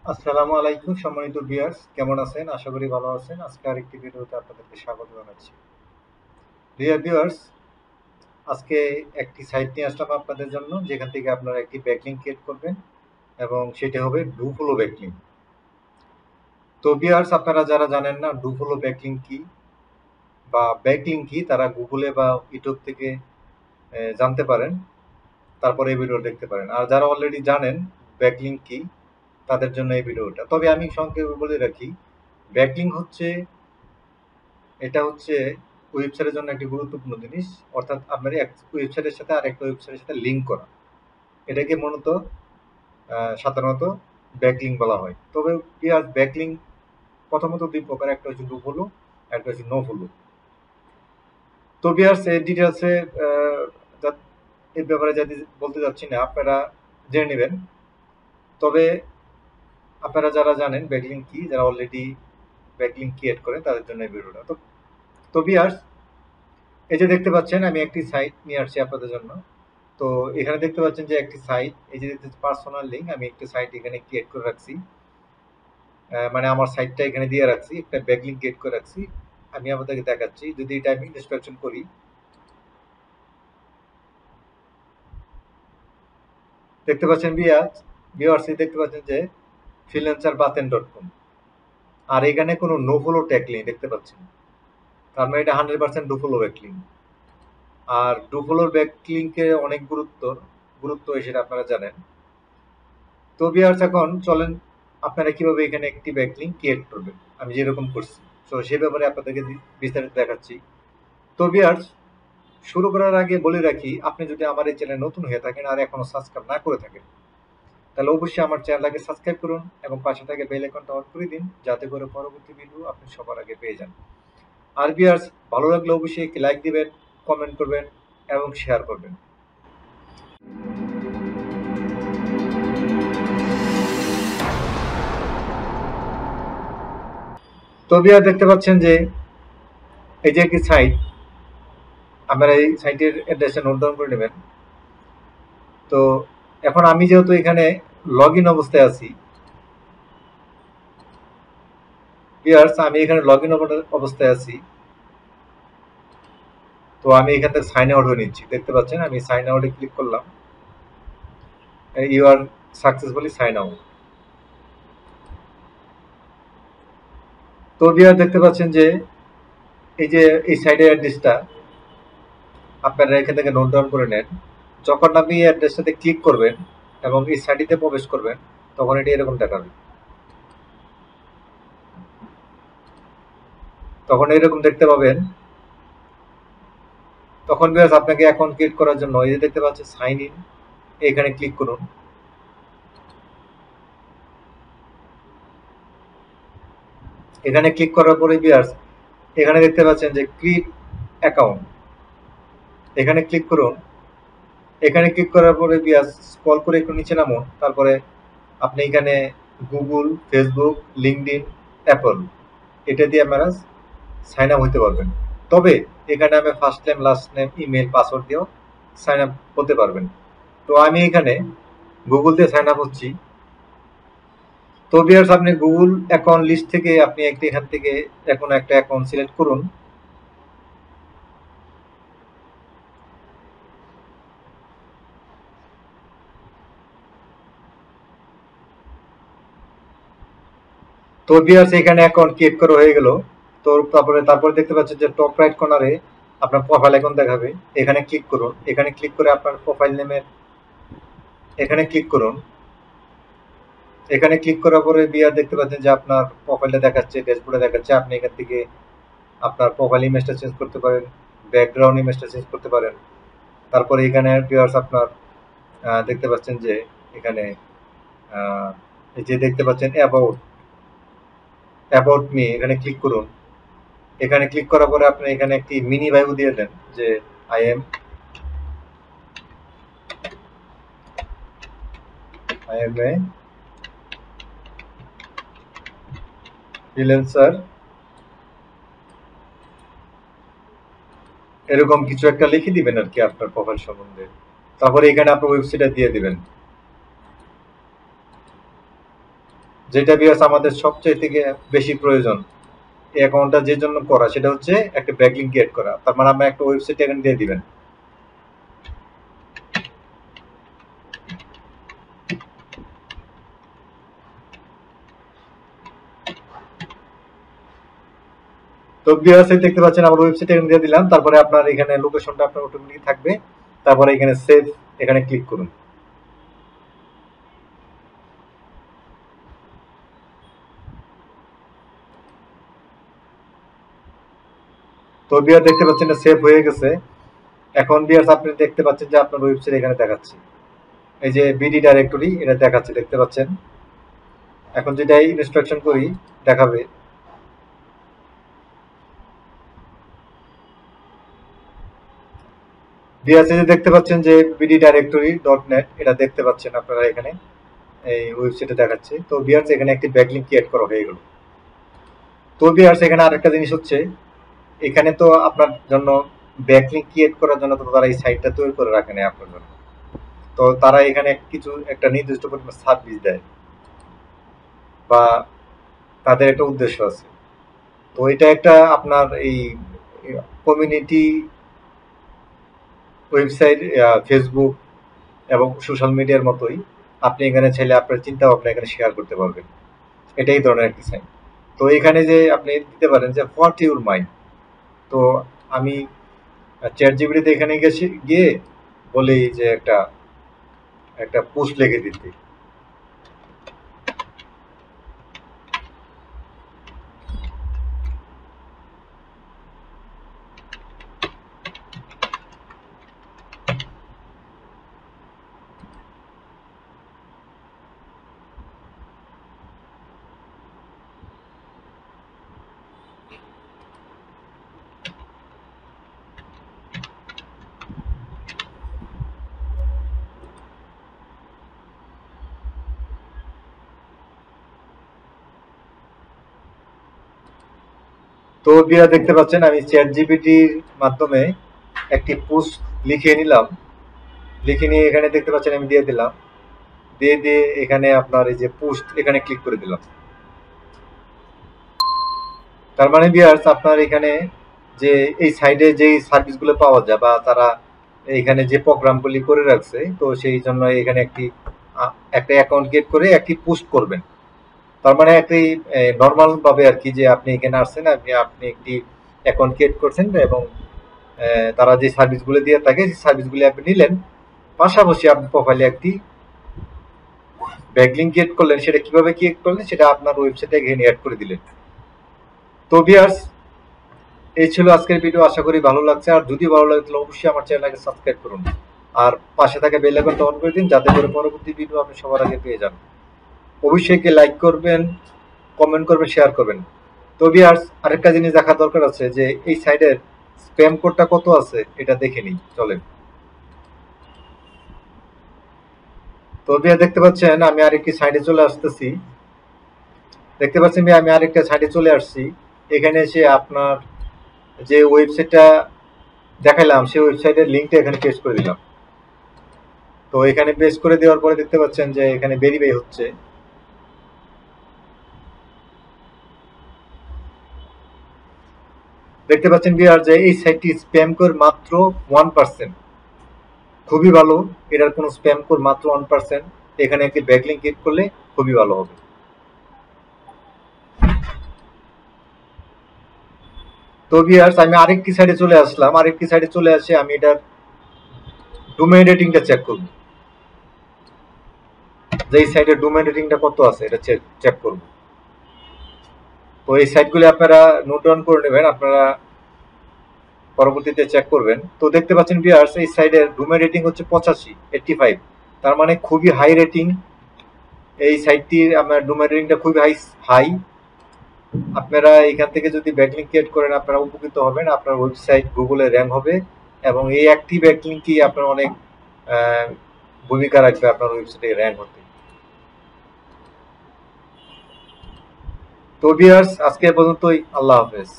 আসসালামু আলাইকুম সম্মানিত ভিউয়ার্স, কেমন আছেন? আশা করি ভালো আছেন। আজকে আরেকটি ভিডিওতে আপনাদেরকে স্বাগত জানাচ্ছি। ডিয়ার ভিউয়ার্স, আজকে একটি সাইট নিয়ে আসলাম আপনাদের জন্য, যেখান থেকে আপনারা একটি ব্যাকলিংক ক্রিয়েট করবেন এবং সেটা হবে ডুফলো ব্যাকলিংক। তো ভিউয়ার্স, আপনারা যারা জানেন না ডুফলো ব্যাকলিংক কি বা ব্যাকলিংক কি, তারা গুগলে বা ইউটিউব থেকে জানতে পারেন, তারপরে এই ভিডিও দেখতে পারেন। আর যারা অলরেডি জানেন ব্যাকলিংক কি, তাদের জন্য এই ভিডিওটা। তবে আমি সংক্ষেপে বলে রাখি, ব্যাকলিংক হচ্ছে এটা হচ্ছে ওয়েবসাইটের জন্য একটি গুরুত্বপূর্ণ জিনিস। অর্থাৎ আপনার এক ওয়েবসাইটের সাথে আরেকটা ওয়েবসাইটের সাথে লিঙ্ক করা, এটাকে মূলত সাধারণত ব্যাকলিংক বলা হয়। তবে ব্যাকলিংক প্রথমত দুই প্রকার, একটা হচ্ছে ডু ফলো, একটা হচ্ছে নো ফলো। তো বিয়ার্স এই ডিটেলসে এই ব্যাপারে যদি বলতে যাচ্ছি না, আপনারা জেনে নেবেন। তবে আপনারা যারা জানেন ব্যাকলিংক কি, যারা অলরেডি ব্যাকলিংক ক্রিয়েট করেন, তাদের জন্য এই ভিডিওটা। তো বিয়ার্স, এই যে দেখতে পাচ্ছেন আমি একটি সাইট নিয়ে আসছি আপনাদের জন্য। তো এখানে দেখতে পাচ্ছেন যে একটি সাইট, এই যে পার্সোনাল লিঙ্ক, আমি একটি সাইট এখানে ক্রিয়েট করে রাখছি, মানে আমার সাইটটা এখানে দিয়ে রাখছি, একটা ব্যাকলিংক ক্রিয়েট করে রাখছি। আমি আপনাদেরকে দেখাচ্ছি, যদি এটা আমি ইনস্ট্রাকশন করি, দেখতে পাচ্ছেন ভিউয়ার্স দেখতে পাচ্ছেন যে freelancerbaten.com, আর এখানে কোনো নো ফলো ট্যাগ নেই, দেখতে পাচ্ছেন। তার মানে এটা 100% ডু ফলো ব্যাকলিংক। আর ডু ফলোর ব্যাকলিংকের অনেক গুরুত্ব সেটা আপনারা জানেন। তো ভিউয়ার্স, এখন চলেন আপনারা কিভাবে এখানে একটি ব্যাকলিংক ক্রিয়েট করবেন, আমি যেরকম করছি। তো সে ব্যাপারে আপনাদেরকে বিস্তারিত দেখাচ্ছি। তো ভিউয়ার্স, শুরু করার আগে বলে রাখি, আপনি যদি আমার এই চ্যানেলে নতুন হয়ে থাকেন আর এখনো সাবস্ক্রাইব না করে থাকেন, তাহলে অবশ্যই আমার চ্যানেলটাকে সাবস্ক্রাইব করুন এবং পাশে থাকে বেল আইকনটা অন করে দিন, যাতে করে পরবর্তী ভিডিও আপনি সবার আগে পেয়ে যান। আর ভিউয়ার্স, ভালো লাগলে অবশ্যই একটি লাইক দিবেন, কমেন্ট করবেন এবং শেয়ার করবেন। তো ভিউয়ার্স, দেখতে পাচ্ছেন যে এই যে একটি সাইট, আপনারা এই সাইটের অ্যাড্রেসটা নোট ডাউন করে নেবেন। তো এখন আমি যেহেতু এখানে লগ ইন অবস্থায় আছি, ভিউয়ার্স আমি এখানে লগ ইন অবস্থায় আছি, তো আমি এখান থেকে সাইন আউট হয়ে নিচ্ছি। দেখতে পাচ্ছেন আমি সাইন আউটে ক্লিক করলাম, you are successfully sign out. তো ভিউয়ার দেখতে পাচ্ছেন যে এই যে এই সাইটের অ্যাড্রেসটা আপনারা এখান থেকে নোট ডাউন করে নেন। যখন আপনি এই অ্যাড্রেসটাতে ক্লিক করবেন এবং এই সাইটটিতে প্রবেশ করবেন, তখন এটি এরকম দেখাবে। তখন এরকম দেখতে পাবেন। তখন ভিউয়ার্স আপনাকে অ্যাকাউন্ট ক্রিয়েট করার জন্য এই যে দেখতে পাচ্ছেন সাইন ইন, এখানে ক্লিক করুন। এখানে ক্লিক করার পরে ভিউয়ার্স এখানে দেখতে পাচ্ছেন যে ক্রিয়েট অ্যাকাউন্ট, এখানে ক্লিক করুন। এখানে ক্লিক করার পরে ভিউয়ার্স স্ক্রল করে একটু নিচে নামুন। তারপরে আপনি এখানে গুগল, ফেসবুক, লিঙ্কডইন, অ্যাপল, এটা দিয়ে আপনারা সাইন আপ হতে পারবেন। তবে এখানে আমি first name, last name, email, password দিয়েও সাইন আপ হতে পারবেন। তো আমি এখানে গুগল দিয়ে সাইন আপ হচ্ছি। তো ভিউয়ার্স আপনি গুগল অ্যাকাউন্ট লিস্ট থেকে আপনি এখান থেকে এখন একটা অ্যাকাউন্ট সিলেক্ট করুন। তো ভিউয়ার্স এখানে অ্যাকাউন্ট ক্রিয়েট করা হয়ে গেল। তো তারপরে দেখতে পাচ্ছেন যে টপ রাইট কর্নারে আপনার প্রোফাইল আইকন দেখাবে, এখানে ক্লিক করুন। এখানে ক্লিক করে আপনার প্রোফাইল নেমের এখানে ক্লিক করুন। এখানে ক্লিক করার পরে ভিউয়ার দেখতে পাচ্ছেন যে আপনার প্রোফাইলটা দেখাচ্ছে, ড্যাশবোর্ডে দেখাচ্ছে। আপনি এখান থেকে আপনার প্রোফাইল ইমেজটা চেঞ্জ করতে পারেন, ব্যাকগ্রাউন্ড ইমেজটা চেঞ্জ করতে পারেন। তারপরে এখানে ভিউয়ার্স আপনার দেখতে পাচ্ছেন যে এখানে এই যে দেখতে পাচ্ছেন অ্যাবাউট মি, এখানে ক্লিক করুন। এখানে ক্লিক করার পরে আপনি এখানে একটি মিনি বায়ো দিয়ে দেন যে আই এম এ ফ্রিল্যান্সার, এরকম কিছু একটা লিখে দিবেন আর কি আপনার প্রোফাইল সম্বন্ধে। তারপরে এখানে আপনার ওয়েবসাইটটা দিয়ে দিবেন। যেটা ভিউয়ার্স আমাদের সবচেয়ে থেকে বেশি প্রয়োজন এই অ্যাকাউন্টটা যে জন্য করা, সেটা হচ্ছে একটা ব্যাকলিংক ক্রিয়েট করা। তার মানে আমরা একটা ওয়েবসাইট এখানে দিয়ে দিবেন। তো ভিউয়ার্স দেখতে পাচ্ছেন আমার ওয়েবসাইট এখানে দিয়ে দিলাম। তারপরে আপনার এখানে লোকেশনটা আপনার অটোমেটিক থাকবে। তারপরে এখানে সেভ এখানে ক্লিক করুন। তো ভিউয়ার্স দেখতে পাচ্ছেন এটা সেভ হয়ে গেছে। এখন ভিউয়ার্স আপনি দেখতে পাচ্ছেন যে আপনার ওয়েবসাইট এখানে দেখাচ্ছে, এই যে বিডি ডাইরেক্টরি এটা দেখাচ্ছে, দেখতে পাচ্ছেন। এখন যেটা ইনস্ট্রাকশন করি দেখাবে। ভিউয়ার্স যে দেখতে পাচ্ছেন যে বিডি ডাইরেক্টরি .net এটা দেখতে পাচ্ছেন আপনারা এখানে এই ওয়েবসাইটে দেখাচ্ছে। তো ভিউয়ার্স এখানে একটি ব্যাকলিংক ক্রিয়েট করা হয়ে গেল। তো ভিউয়ার্স এখানে আরেকটা জিনিস হচ্ছে, এখানে তো আপনার জন্য ব্যাকলিংক ক্রিয়েট করার জন্য তো তারা এই সাইটটা তৈরি করে রাখে না আপনার জন্য। তো তারা এখানে কিছু একটা নির্দিষ্ট পরিমাণ সার্ভিস দেয় বা তাদের একটা উদ্দেশ্য আছে। তো এটা একটা আপনার এই কমিউনিটি ওয়েবসাইট, ফেসবুক এবং সোশ্যাল মিডিয়ার মতোই আপনি এখানে চাইলে আপনার চিন্তা ভাবনা এখানে শেয়ার করতে পারবেন। এটাই ধরনের একটি সাইট। তো এখানে যে আপনি দিতে পারেন যে হোয়াট ইউর মাইন্ড। তো আমি চ্যাট জিপিটিতে এখানে গিয়ে বলি যে একটা একটা পোস্ট লিখে দিতে। তো বিয়া দেখতে পাচ্ছেন আমি চ্যাট জিপিটির মাধ্যমে একটি পোস্ট লিখে নিলাম। লিখে নিয়ে এখানে দেখতে পাচ্ছেন আমি দিয়ে দিলাম। দিয়ে এখানে আপনার এই যে পোস্ট এখানে ক্লিক করে দিলাম। তার মানে ভিউয়ার্স আপনার এখানে যে এই সাইডে যে সার্ভিসগুলো পাওয়া যায় বা তারা এখানে যে প্রোগ্রামগুলি করে রাখছে, তো সেই জন্য এখানে একটা অ্যাকাউন্ট ক্রিয়েট করে একটি পোস্ট করবেন। তার মানে একটি নর্মাল ভাবে আর কি, যে আপনি এখানে আসছেন, আপনি একটি অ্যাকাউন্ট ক্রিয়েট করছেন এবং তারা যে সার্ভিসগুলো দিয়ে থাকে সেই সার্ভিসগুলি আপনি নিলেন। পাশাপাশি আপনি প্রোফাইলে একটি ব্যাকলিংক ক্রিয়েট করলেন। সেটা কিভাবে ক্রিয়েট করলেন সেটা আপনার ওয়েবসাইটে এখানে অ্যাড করে দিলেন। তো ভিউয়ার্স এই ছিল আজকের ভিডিও। আশা করি ভালো লাগছে। আর যদি ভালো লাগে তাহলে অবশ্যই আমার চ্যানেলটাকে সাবস্ক্রাইব করুন আর পাশে থাকা বেল আইকনটা অন করে দিন, যাতে করে পরবর্তী ভিডিও আপনি সবার আগে পেয়ে যান। অবশ্যই লাইক করবেন, কমেন্ট করবেন, শেয়ার করবেন। তো ভিউয়ার্স আরেকটা জিনিস দেখা দরকার আছে, যে এই সাইডের স্প্যাম কোডটা কত আছে এটা দেখে নিই, চলেন। তো ভিউয়ার দেখতে পাচ্ছেন আমি আরেকটি সাইডে চলে আসতেছি। দেখতে পাচ্ছেন আমি আরেকটা সাইডে চলে আসছি। এখানে এসে আপনার যে ওয়েবসাইটটা দেখাইলাম সেই ওয়েবসাইটের লিঙ্কটা এখানে পেস্ট করে দিলাম। তো এখানে পেস্ট করে দেওয়ার পরে দেখতে পাচ্ছেন যে এখানে ভেরিফাই হচ্ছে। দেখতে পাচ্ছেন ভিউয়ার যে এই সাইটটি স্প্যাম কোড মাত্র 1%, খুবই ভালো। এটার কোনো স্প্যাম কোড মাত্র 1%। এখানে একটি ব্যাকলিংক ক্লিক করলে খুবই ভালো হবে। তো ভিউয়ার্স আমি আরেকটি সাইডে চলে আসলাম। আরেকটি সাইডে চলে আসে আমি এটার ডোমেইন রেটিংটা চেক করব, যে এই সাইটের ডোমেইন রেটিংটা কত আছে এটা চেক করব। তো এই সাইটগুলি আপনারা নোট ডাউন করে নেবেন, আপনারা পরবর্তীতে চেক করবেন। তো দেখতে পাচ্ছেন ভিউয়ার্স এই সাইডের ডোমেইন রেটিং হচ্ছে 85, তার মানে খুবই হাই রেটিং। এই সাইটটির আপনার ডোমেইন রেটিংটা খুবই হাই। আপনারা এখান থেকে যদি ব্যাকলিংক ক্রিয়েট করেন আপনারা উপকৃত হবেন, আপনার ওয়েবসাইট গুগলে র্যাঙ্ক হবে এবং এই একটি ব্যাকলিংকই আপনার অনেক ভূমিকা রাখবে আপনার ওয়েবসাইটে র্যাঙ্ক হতে। তো ভিউয়ার্স আজকে পর্যন্তই, আল্লাহ হাফেজ।